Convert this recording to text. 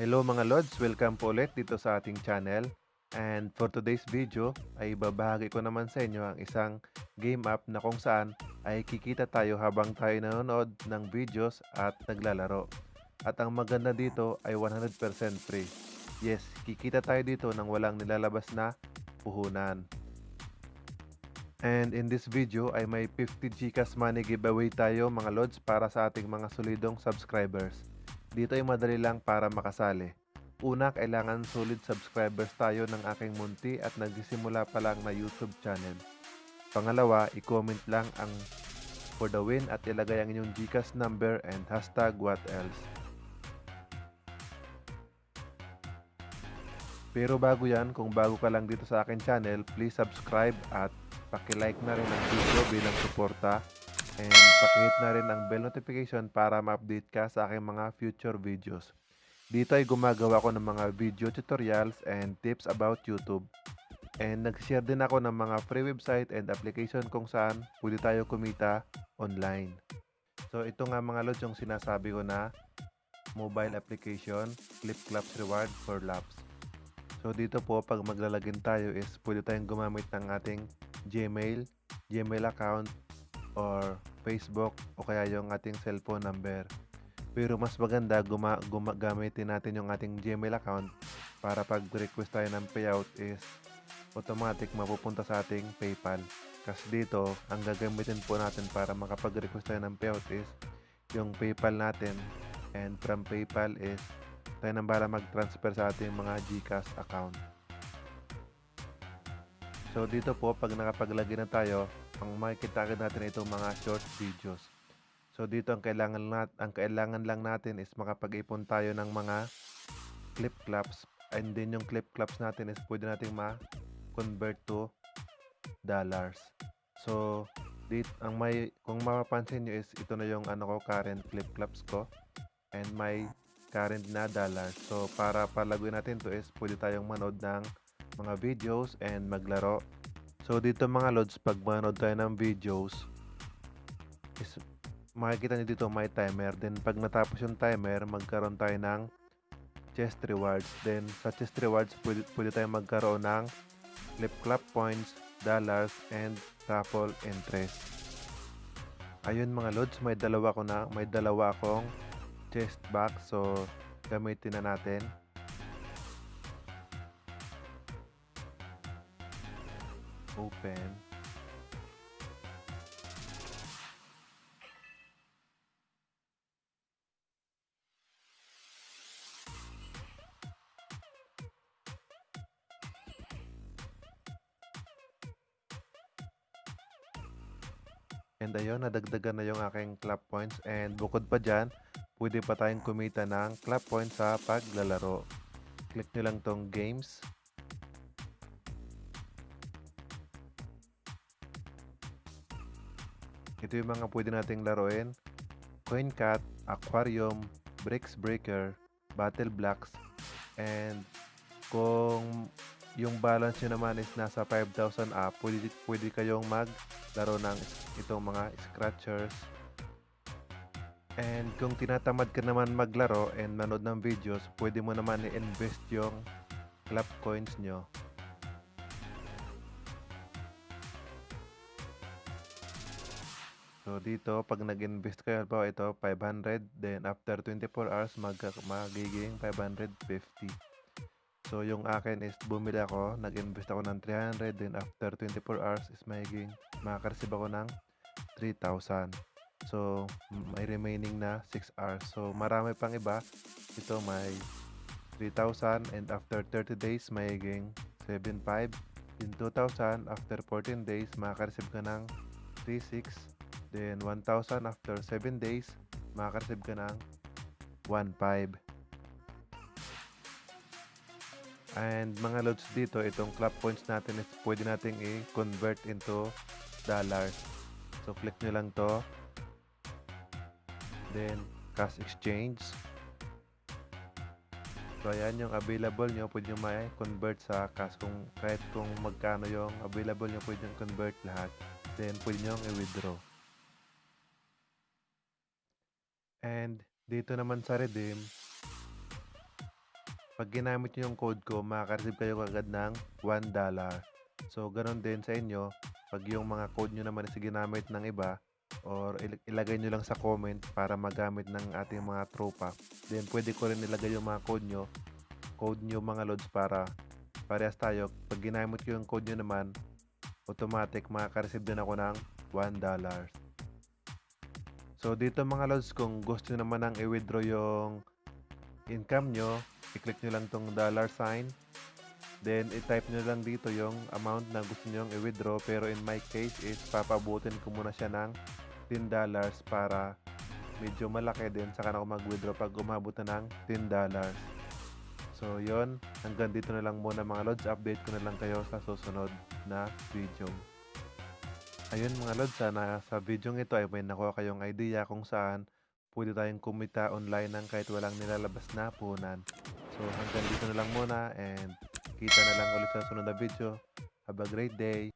Hello mga Lods! Welcome po ulit dito sa ating channel. And for today's video ay babahagi ko naman sa inyo ang isang game app na kung saan ay kikita tayo habang tayo nanonood ng videos at naglalaro. At ang maganda dito ay 100% free. Yes, kikita tayo dito nang walang nilalabas na puhunan. And in this video ay may 50 GcashMoney giveaway tayo mga Lods para sa ating mga solidong subscribers. Dito ay madali lang para makasali. Una, kailangan solid subscribers tayo ng aking munti at nagsisimula pa lang na YouTube channel. Pangalawa, i-comment lang ang for the win at ilagay ang inyong Gcash number and hashtag what else. Pero bago yan, kung bago ka lang dito sa akin channel, please subscribe at paki-like na rin ang video bilang suporta and paki-hit na rin ang bell notification para ma-update ka sa aking mga future videos. Dito ay gumagawa ko ng mga video tutorials and tips about YouTube. And nag-share din ako ng mga free website and application kung saan pwede tayo kumita online. So ito nga mga lods yung sinasabi ko na mobile application, ClipClaps reward for laps. So dito po pag maglalagin tayo is pwede tayong gumamit ng ating Gmail account or Facebook o kaya yung ating cellphone number. Pero mas maganda gamitin natin yung ating Gmail account para pag request tayo ng payout is automatic mapupunta sa ating PayPal. Kasi dito, ang gagamitin po natin para makapag-request tayo ng payout is yung PayPal natin, and from PayPal is tayo nang bala mag-transfer sa ating mga GCash account. So dito po pag nakapaglagay na tayo, ang makikita natin itong mga short videos. So dito ang kailangan lang natin is makapag-ipon tayo ng mga ClipClaps, and then yung ClipClaps natin is pwede nating ma-convert to dollars. So dito kung mapapansin nyo is ito na yung current ClipClaps ko and may current na dollars. So para palaguin natin to is pwede tayong manood ng mga videos and maglaro. So dito mga lods, pag manood tayo ng videos is makikita nyo dito may timer. Then pag natapos yung timer, magkaroon tayo ng chest rewards. Then sa chest rewards pwede tayong magkaroon ng ClipClap points, dollars, and raffle interest. Ayun mga lods, may dalawa akong chest box. So gamitin na natin. Open. And ayun, nadagdagan na yung aking clap points, and bukod pa dyan, pwede pa tayong kumita ng clap points sa paglalaro. Click nyo lang tong games. Ito yung mga pwede nating laruin: CoinCat, Aquarium, Bricks Breaker, Battle Blocks, and kung yung balance nyo naman is nasa 5,000 up, pwede kayong maglaro ng itong mga scratchers. And kung tinatamad ka naman maglaro and manood ng videos, pwede mo naman i-invest yung clap coins nyo. So dito, pag nag-invest kayo, po ito 500, then after 24 hours magiging 550. So yung akin is bumili ako, nag-invest ako ng 300, then after 24 hours is makaka-receive ako ng 3,000. So may remaining na 6 hours. So marami pang iba. Ito may 3,000, and after 30 days magiging 7,500. In 2,000 after 14 days makaka-receive ka ng 3,600. Then 1,000 after 7 days makaka-receive ka ng 1,500. And mga loads dito, itong clap points natin is pwede nating i-convert into dollars. So click nyo lang to, then cash exchange. So ayan yung available nyo, pwede nyo ma-convert sa cash. Kahit kung magkano yung available nyo, pwede nyo convert lahat. Then pwede nyo i-withdraw. And dito naman sa redeem, Pag ginamit nyo yung code ko, makaka-receive kayo agad ng $1. So, ganun din sa inyo. Pag yung mga code nyo naman is ginamit ng iba, or ilagay nyo lang sa comment para magamit ng ating mga tropa, then pwede ko rin ilagay yung mga code nyo mga lods para parehas tayo. Pag ginamit ko yung code nyo naman, automatic makaka-receive din ako ng $1. So, dito mga lods, kung gusto nyo naman nang i-withdraw yung income nyo, i-click nyo lang tong $sign. Then, i-type nyo lang dito yung amount na gusto nyo i-withdraw. Pero in my case is papabutin ko muna siya ng $10 para medyo malaki din. Saka na ako mag-withdraw pag umabot na ng $10. So, yon, hanggang dito na lang muna mga lods. Update ko na lang kayo sa susunod na video. Ayun mga lods, sana sa video ito ay may nakuha kayong idea kung saan pwede tayong kumita online ng kahit walang nilalabas na puhunan. So hanggang dito na lang muna, and kita na lang ulit sa sunod na video. Have a great day!